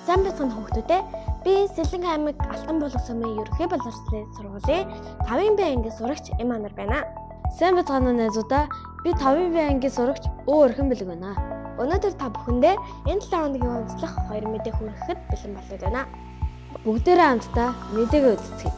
Сайн бацхан хүүхдүүдээ би Сэлэнг аймаг Алтан булга сумын ерөнхий боловсролын сургуулийн 5-ын Б ангийн сурагч Эманар байна. Сайн бацхан найзуудаа би 5-ын Б ангийн сурагч Өрхөн бэлэг байна. Өнөөдөр та бүхэндээ энэ 7 хоногийн онцлог 2 мэдээ хүргэхэд бэлэн болоод байна. Бүгдээрээ хамтдаа мэдээгээ үздэцгээе.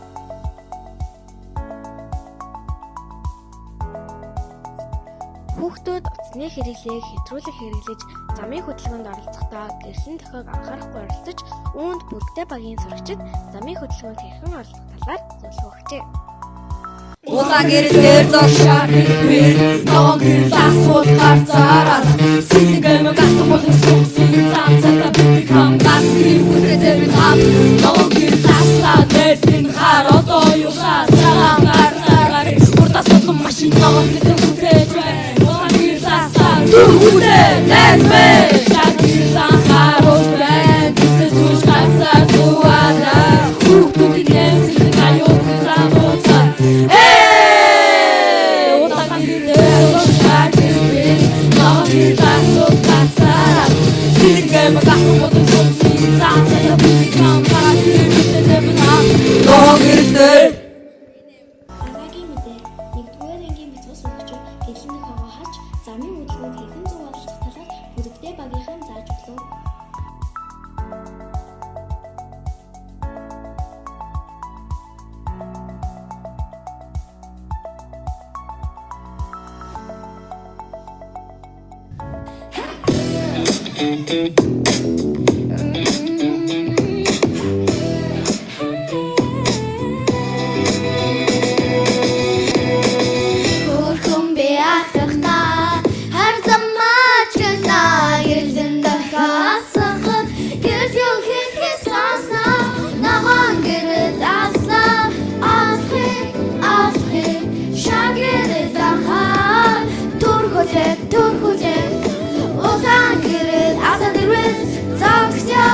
Хүүхдүүд утасны хэрэглээг хэтрүүлэг хэрэглэж замын хөдөлгөөнд оролцохдоо гэрлийн дохиог анхаарахгүй оролцож үүнд бүрэгтэй багийн сурагчид замын хөдөлгөөнд хэрхэн оролцох талаар зөвлөгөө өгчээ. Улаан гэрэлээр зогшаар хэлбэр Ногоон гэрэл асууд харцаараад Сэлэнг аймаг Алтан булга сумын цаацаа бид хамгаалж үргэлжлэн хам Ногоон гэрэл аслаа дэртэн хар одоо юусаа цагаар урдаас болон машин ногоон гэрэл хүлээж байна Улаан гэрэл аслаа зүрхүүдээ нэрмэ Шагирл анхааруул байна Тэсэ зүүш гацаа зуаараа Хүүхдүүдийн нэмсэлэг аюул замуудаа Дараагийн мэдээ 1-р ангийн бяцхан сурагчид гэрлийн дохиогоо харж замын хөдөлгөөнд хэрхэн зөв оролцох талаар бүрэгтэй багийнхан зааж өглөө. Хөрхөн би ахна хар замаач гэнэ гэрлийн дахиасахад гэрл юу хийх сонсно ногоон гэрэл аслаа алхи шагирл дахаа турхүлээ улаан гэрэл асаа дэрвэс зогсё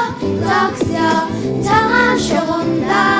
цагаан шугамдаа